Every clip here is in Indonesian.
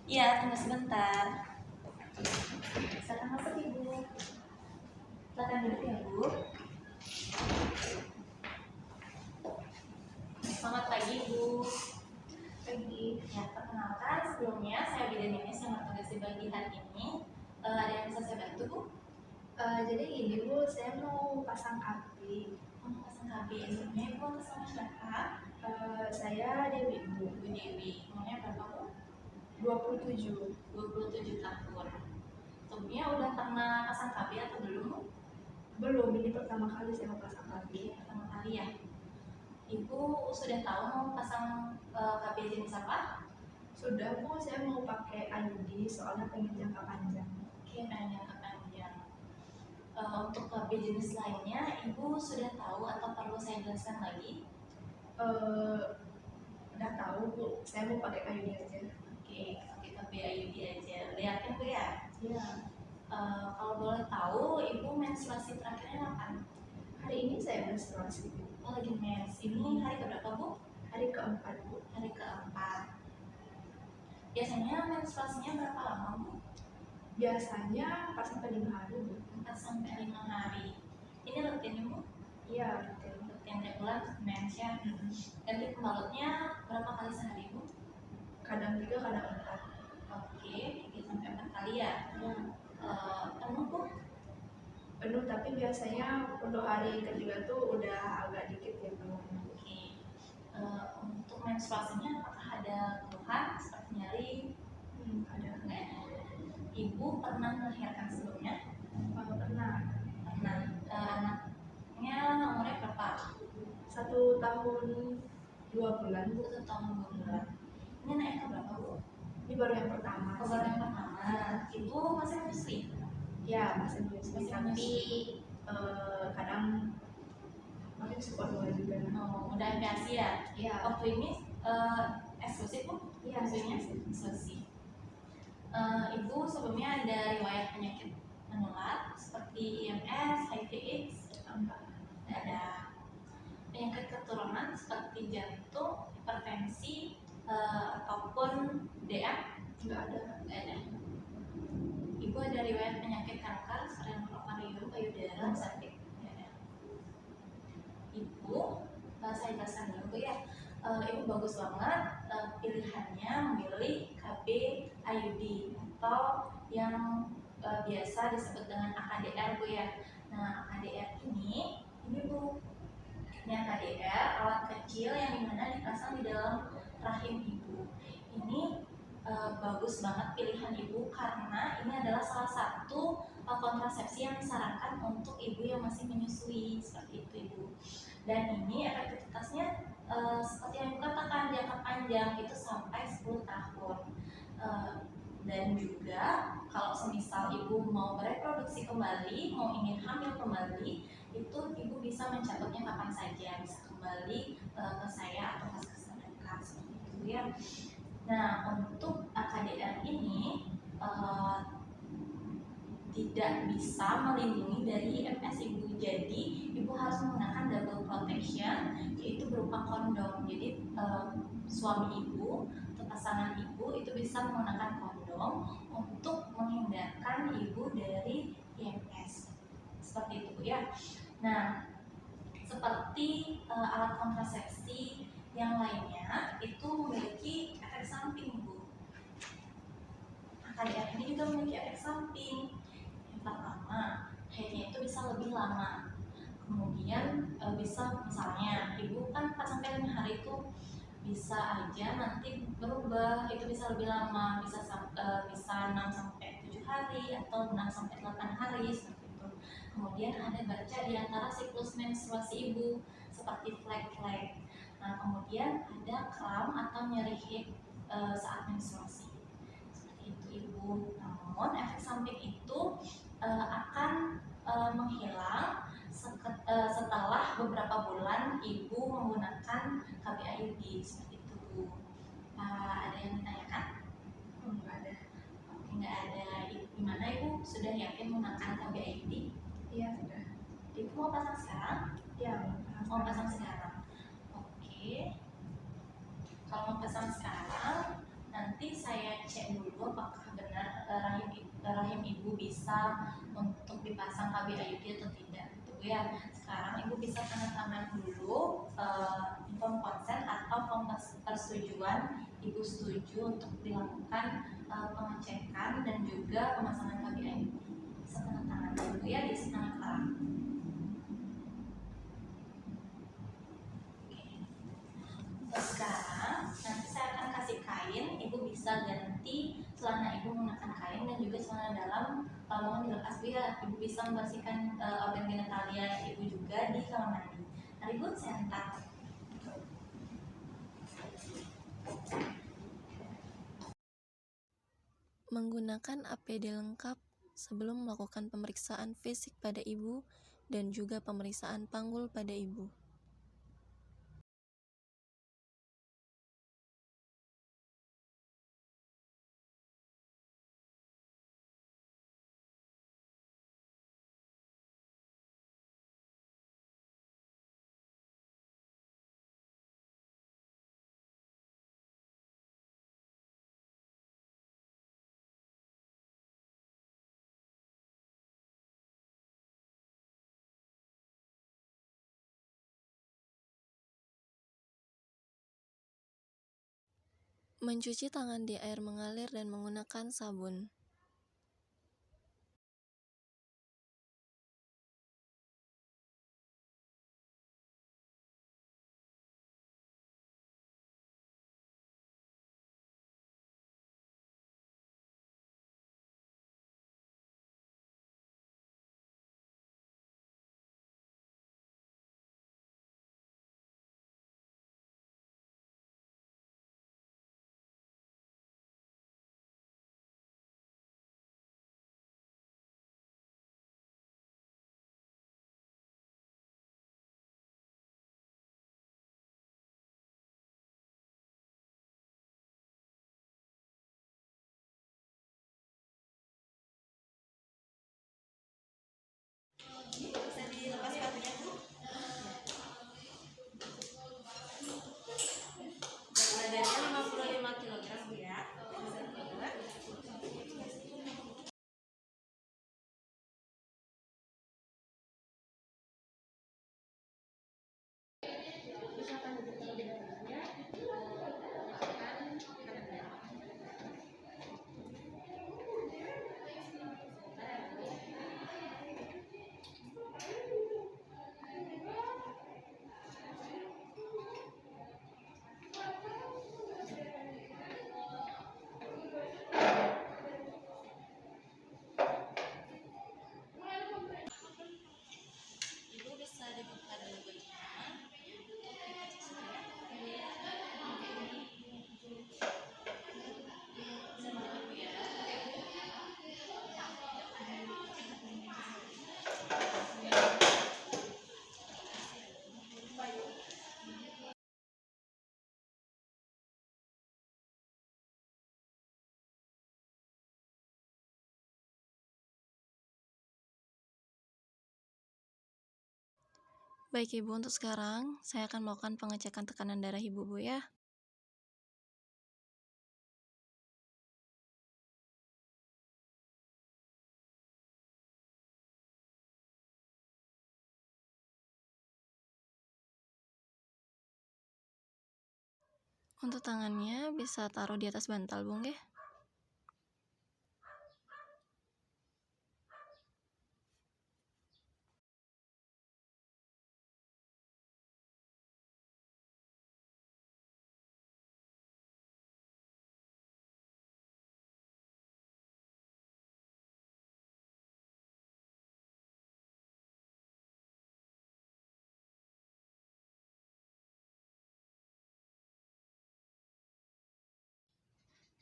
Iya, tunggu sebentar. Silakan masuk Ibu. Silakan duduk ya Bu. Selamat pagi Bu. Pagi. Ya, perkenalkan sebelumnya saya bidan Nenes yang bertugas di pagi hari ini. Ada yang bisa saya bantu Bu? Jadi gini Bu, saya mau pasang AB. Pasang KB. Sebelumnya Ibu atas nama siapa? Saya Dewi Bu, Bu Dewi. Umurnya berapa Bu? 27. 27 tahun. Sebelumnya udah pernah pasang KB atau belum Bu? Belum, ini pertama kali saya mau pasang AB. Pertama kali ya. Ibu sudah tahu mau pasang KB jenis apa? Sudah Bu, saya mau pakai IUD soalnya pengen jangka panjang. Oke, pengen jangka panjang. Untuk KB jenis lainnya, Ibu sudah tahu atau perlu saya jelaskan lagi? Udah tahu Bu, saya mau pakai IUD aja. Oke, kita KB IUD aja. Udah yakin Bu ya? Iya. Kalau boleh tahu, Ibu menstruasi terakhirnya kapan? Hari ini saya menstruasi Bu. Oh, lagi mens. Ini hari keberapa Bu? Hari keempat Bu. Hari keempat. Biasanya menstruasinya berapa lama Bu? Biasanya 4 sampai 5 hari Bu. 4 sampai 5 hari. Ini rutin ya Bu? Iya, rutin. Rutin tiap bulan mens ya. Ganti pembalutnya berapa kali sehari Bu? Kadang 3, kadang 4. Oke, 3 sampai 4 kali ya. Iya. Penuh Bu? Penuh, tapi biasanya untuk hari ketiga tuh udah agak dikit ya penuhnya. Oke. Untuk menstruasinya apakah ada keluhan seperti nyeri? Ada. Enggak ada. Ibu pernah melahirkan sebelumnya? Pernah. Pernah. Anaknya umurnya berapa? 1 tahun 2 bulan Bu. 1 tahun 2 bulan. Ini anaknya berapa Bu? Ini baru yang pertama. Baru yang pertama. Ibu masih menyusui? Ya, masih menyusui, tapi kadang masih suka dua juga. Udah MPASI ya? Iya. Waktu ini eksklusif Bu? Iya, Menyusuinya eksklusif. Ibu sebelumnya ada riwayat penyakit menular seperti IMS, HIV/AIDS? Enggak. Ada. Penyakit keturunan seperti jantung, hipertensi, ataupun DM? Enggak ada. Enggak ada. Ibu ada riwayat penyakit kanker seperti ovarium, payudara, cervix? Enggak ada. Ibu, saya jelaskan dulu Bu ya. Ibu bagus banget pilihannya memilih KB IUD atau yang biasa disebut dengan AKDR Bu ya. Nah, AKDR ini Bu. Ini AKDR, alat kecil yang dimana dipasang di dalam rahim ibu. Ini bagus banget pilihan ibu karena ini adalah salah satu kontrasepsi yang disarankan untuk ibu yang masih menyusui, seperti itu Ibu. Dan ini efektivitasnya seperti yang Ibu katakan, jangka panjang itu sampai 10 tahun. Dan juga kalau semisal ibu mau bereproduksi kembali, mau ingin hamil kembali, itu ibu bisa mencabutnya kapan saja, bisa kembali ke saya atau vaskes terdekat, seperti itu ya. Nah, untuk AKDR ini tidak bisa melindungi dari IMS ibu, jadi ibu harus menggunakan double protection, yaitu berupa kondom. Jadi suami ibu atau pasangan ibu itu bisa menggunakan kondom untuk menghindarkan ibu dari IMS, seperti itu ya. Nah, seperti alat kontrasepsi yang lainnya itu memiliki efek samping Bu. AKDR ini juga memiliki efek samping. Yang pertama, haidnya itu bisa lebih lama. Kemudian bisa misalnya ibu kan 4 sampai 5 hari itu bisa aja nanti berubah, itu bisa lebih lama, bisa 6 sampai 7 hari atau 6 sampai 8 hari, seperti itu. Kemudian ada baca di antara siklus menstruasi ibu seperti flek-flek. Nah, kemudian ada kram atau nyeri haid saat menstruasi, seperti itu Ibu. Namun efek samping itu akan menghilang setelah beberapa bulan ibu menggunakan KB IUD, seperti itu Bu. Ada yang ditanyakan? Enggak ada. Oke, nggak ada. Gimana Ibu, sudah yakin menggunakan KB IUD? Iya, sudah. Ibu mau pasang sekarang? Iya, Mau pasang sekarang. Oke. Kalau mau pasang sekarang, nanti saya cek dulu dulu apakah benar rahim ibu bisa untuk dipasang KB IUD atau tidak gitu Bu ya. Sekarang ibu bisa tanda tangan dulu form konsen atau form persetujuan ibu setuju untuk dilakukan pengecekan dan juga pemasangan KB IUD. Bisa tanda tangan dulu ya di tangan kanan. Sekarang nanti saya akan kasih kain, ibu bisa ganti celana ibu menggunakan kain dan juga celana dalam mohon dilepas Bu ya. Ibu bisa membersihkan organ genitalia ibu juga di kamar mandi. Mari Bu, saya antar. Menggunakan APD lengkap sebelum melakukan pemeriksaan fisik pada ibu dan juga pemeriksaan panggul pada ibu. Mencuci tangan di air mengalir dan menggunakan sabun. Bisa dilepas sepatunya Bu. Berat badannya 55 kg Bu ya. Bisa dibuat. Ibu bisa dibuka dulu bajunya. Baik Ibu, untuk sekarang saya akan melakukan pengecekan tekanan darah Ibu Bu ya. Untuk tangannya bisa taruh di atas bantal Bung ya.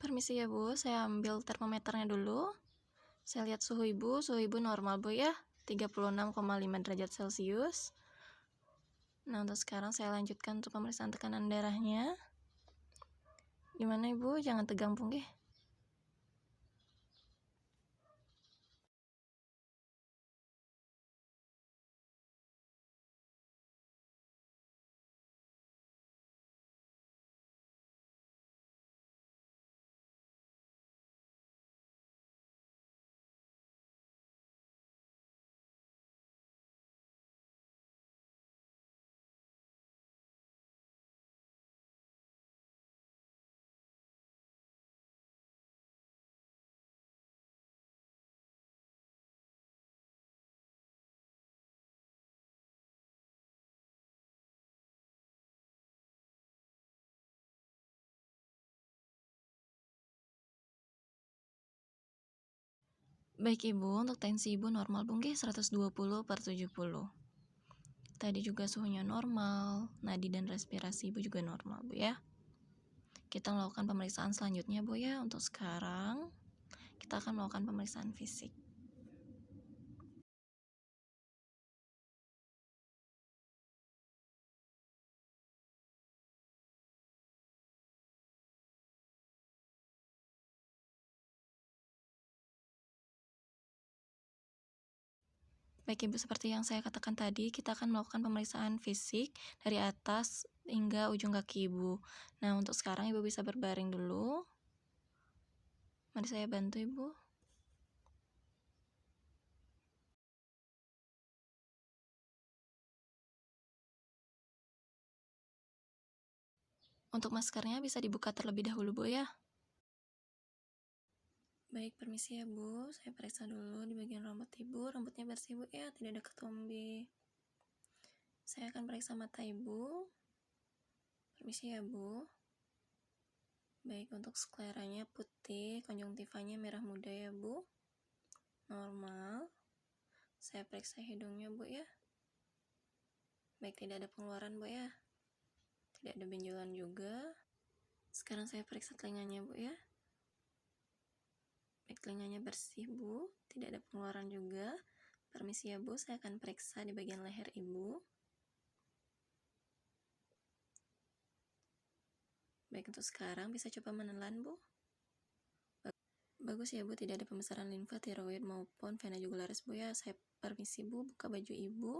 Permisi ya Bu, saya ambil termometernya dulu. Saya lihat suhu Ibu normal Bu ya, 36,5 derajat Celcius. Nah, untuk sekarang saya lanjutkan untuk pemeriksaan tekanan darahnya. Gimana Ibu? Jangan tegang Bung ya. Baik Ibu, untuk tensi Ibu normal Bu nggih 120/70. Tadi juga suhunya normal, nadi dan respirasi Ibu juga normal Bu ya. Kita melakukan pemeriksaan selanjutnya Bu ya. Untuk sekarang kita akan melakukan pemeriksaan fisik. Baik Ibu, seperti yang saya katakan tadi, kita akan melakukan pemeriksaan fisik dari atas hingga ujung kaki Ibu. Nah, untuk sekarang Ibu bisa berbaring dulu. Mari saya bantu Ibu. Untuk maskernya bisa dibuka terlebih dahulu Bu ya. Baik, permisi ya Bu. Saya periksa dulu di bagian rambut Ibu. Rambutnya bersih Bu ya, tidak ada ketombe. Saya akan periksa mata Ibu. Permisi ya Bu. Baik, untuk skleranya putih, konjungtivanya merah muda ya Bu. Normal. Saya periksa hidungnya Bu ya. Baik, tidak ada pengeluaran Bu ya. Tidak ada benjolan juga. Sekarang saya periksa telinganya Bu ya. Baik, telinganya bersih Bu, tidak ada pengeluaran juga. Permisi ya Bu, saya akan periksa di bagian leher Ibu. Baik, untuk sekarang bisa coba menelan Bu. Bagus ya Bu, tidak ada pembesaran limfa, tiroid maupun vena jugularis Bu ya. Saya permisi Bu, buka baju Ibu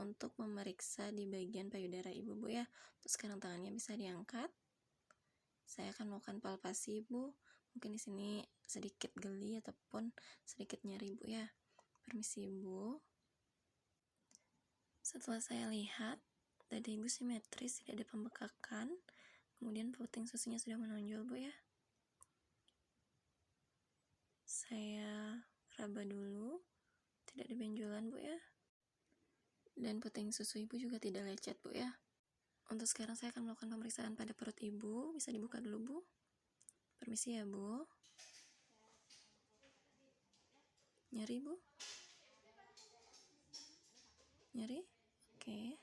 untuk memeriksa di bagian payudara Ibu Bu ya. Terus sekarang tangannya bisa diangkat. Saya akan melakukan palpasi Bu. Mungkin di sini sedikit geli ataupun sedikit nyeri Bu ya. Permisi Bu. Setelah saya lihat, dada Ibu simetris, tidak ada pembekakan. Kemudian puting susunya sudah menonjol Bu ya. Saya raba dulu, tidak ada benjolan Bu ya. Dan puting susu Ibu juga tidak lecet Bu ya. Untuk sekarang saya akan melakukan pemeriksaan pada perut Ibu. Bisa dibuka dulu Bu. Permisi ya Bu. Nyeri Bu? Nyeri? Oke.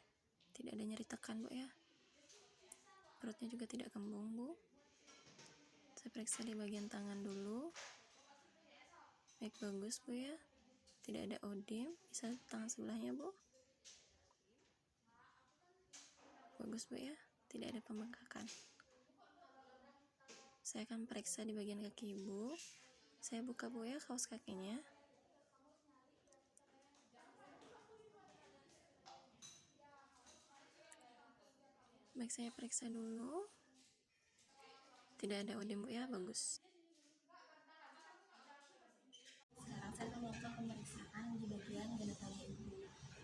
Tidak ada nyeri tekan Bu ya. Perutnya juga tidak kembung Bu. Saya periksa di bagian tangan dulu. Baik, bagus Bu ya. Tidak ada odim. Bisa tangan sebelahnya Bu. Bagus Bu ya. Tidak ada pembengkakan. Saya akan periksa di bagian kaki Ibu. Saya buka Bu ya kaos kakinya. Baik, saya periksa dulu. Tidak ada odem Bu ya, bagus. Sekarang saya akan melakukan pemeriksaan di bagian genitalia Ibu.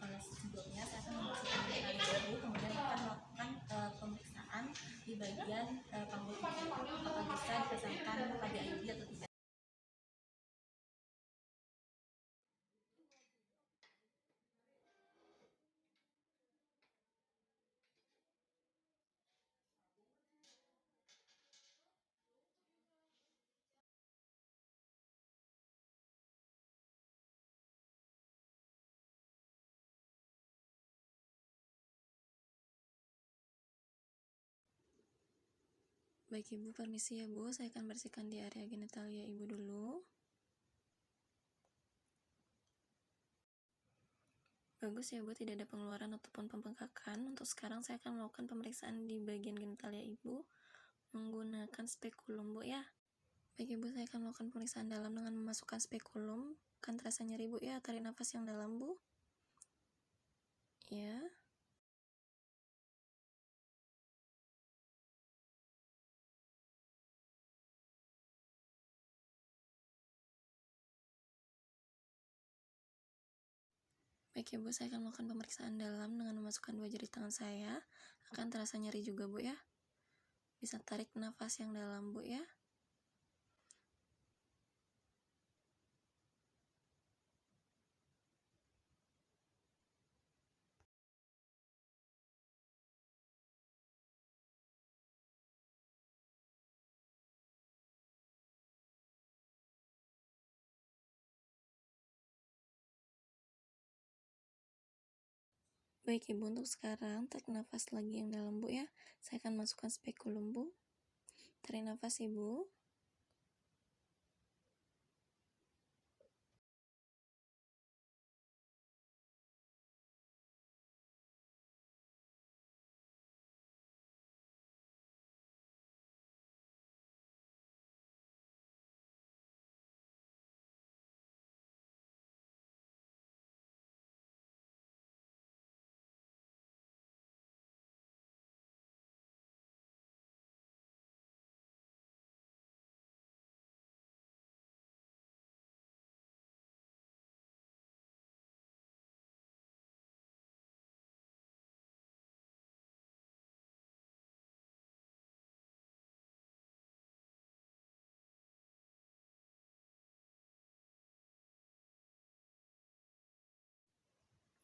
Sebelumnya saya akan memeriksa genitalia Ibu, kemudian akan melakukan pemeriksaan di bagian panggul Ibu. Apakah bisa dipasangkan KBID atau tidak? Baik Ibu, permisi ya Bu, saya akan bersihkan di area genitalia Ibu dulu. Bagus ya Bu, tidak ada pengeluaran ataupun pembengkakan. Untuk sekarang saya akan melakukan pemeriksaan di bagian genitalia Ibu menggunakan spekulum Bu ya. Baik Ibu, saya akan melakukan pemeriksaan dalam dengan memasukkan spekulum. Kan terasa nyeri Bu ya, tarik nafas yang dalam Bu. Ya. Baik ya Bu, saya akan melakukan pemeriksaan dalam dengan memasukkan dua jari tangan saya. Akan terasa nyeri juga Bu ya. Bisa tarik nafas yang dalam Bu ya. Baik Ibu, untuk sekarang tarik nafas lagi yang dalam Bu ya. Saya akan masukkan spekulum Bu. Tarik nafas Ibu.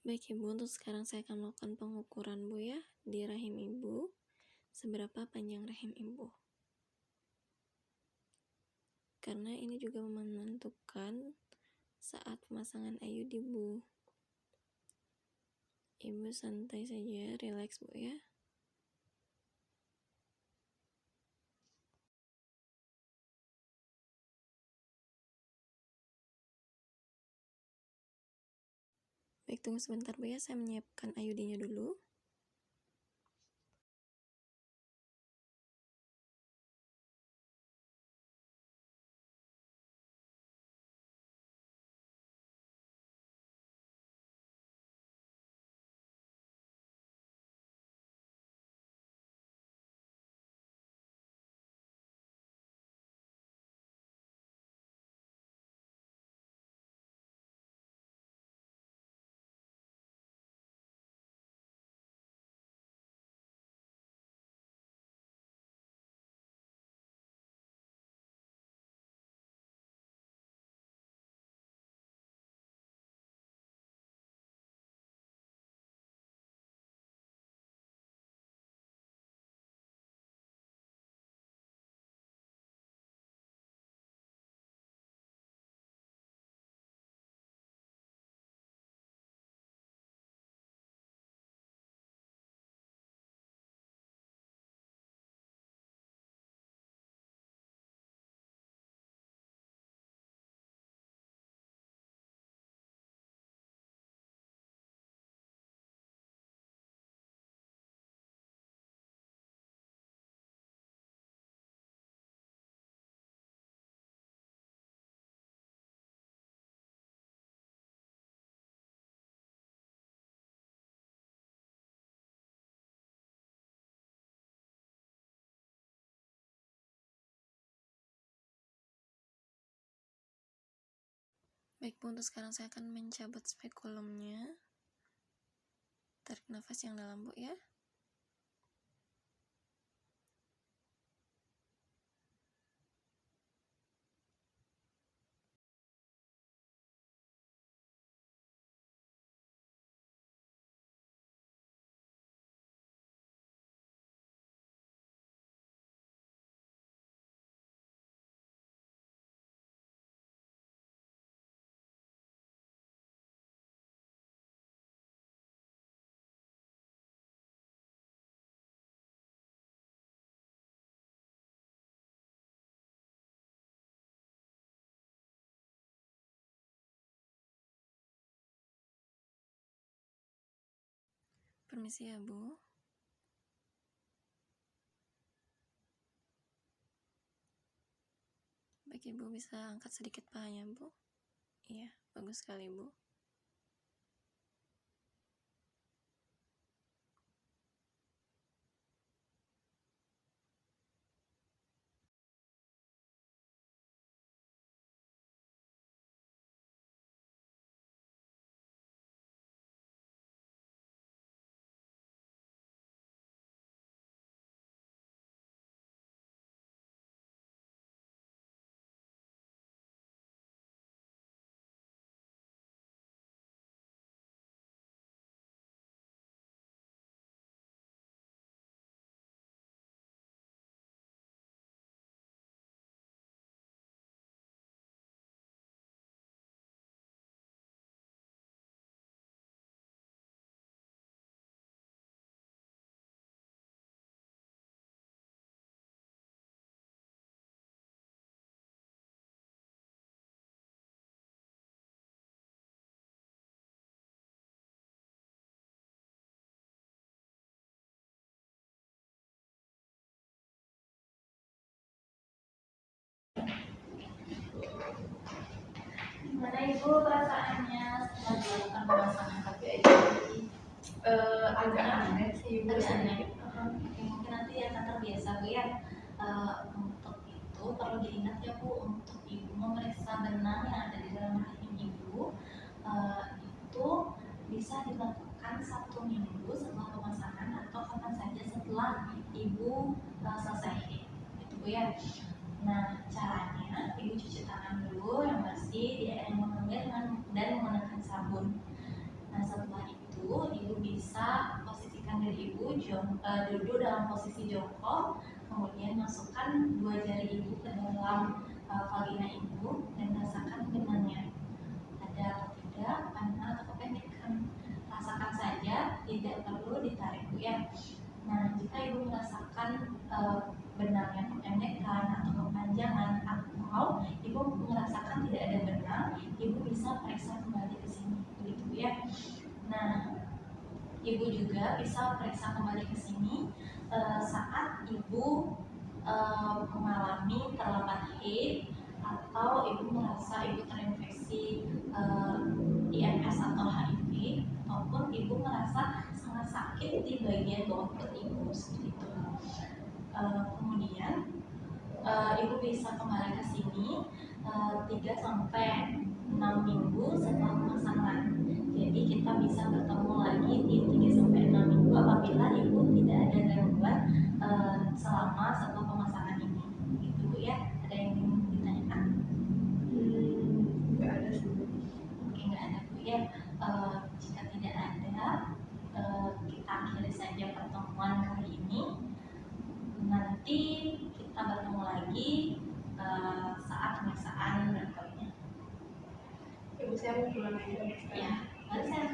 Baik Ibu, untuk sekarang saya akan melakukan pengukuran Bu ya di rahim Ibu. Seberapa panjang rahim Ibu? Karena ini juga menentukan saat pemasangan IUD Bu. Ibu santai saja, relax Bu ya. Baik, tunggu sebentar Bu ya, saya menyiapkan IUD-nya dulu. Baik Bu, untuk sekarang saya akan mencabut spekulumnya. Tarik nafas yang dalam Bu ya. Permisi ya Bu. Baik Ibu, bisa angkat sedikit pahanya Bu? Iya, bagus sekali Bu. Gimana Ibu perasaannya setelah dilakukan pemasangan KPI? Agak aneh sih Bu. Agak aneh. Oke, mungkin nanti akan terbiasa Bu ya. Untuk itu perlu diingat ya Bu, untuk Ibu memeriksa benang yang ada di dalam rahim Ibu itu bisa dilakukan 1 minggu setelah pemasangan atau kapan saja setelah Ibu selesai. Itu Bu ya. Nah, caranya Ibu cuci tangan dulu yang bersih di air yang mengalir dan menggunakan sabun. Nah, setelah itu Ibu bisa posisikan diri Ibu duduk dalam posisi jongkok, kemudian masukkan 2 jari Ibu ke dalam vagina Ibu dan rasakan benangnya ada atau tidak, panjang atau kependekan. Rasakan saja, tidak perlu ditarik Bu ya. Nah, jika Ibu merasakan benangnya kependekan atau kepanjangan, atau Ibu merasakan tidak ada benang, Ibu bisa periksa kembali ke sini, begitu ya. Nah, Ibu juga bisa periksa kembali ke sini saat Ibu mengalami terlambat haid atau Ibu merasa Ibu terinfeksi IMS atau HIV, ataupun Ibu merasa sangat sakit di bagian bawah perut Ibu seperti itu. Kemudian Ibu bisa kembali ke sini 3-6 minggu setelah pemasangan. Jadi kita bisa bertemu lagi di 3-6 minggu apabila Ibu tidak ada gangguan selama setelah pemasangan ini. Gitu Bu ya. Ada yang ingin ditanyakan? Nggak ada sih Bu. Oke, nggak ada Bu ya. Jika tidak ada, kita akhiri saja pertemuan kali ini. Nanti kita bertemu lagi saat pemeriksaan berikutnya. Ibu saya mau pulang aja. Ya, mari saya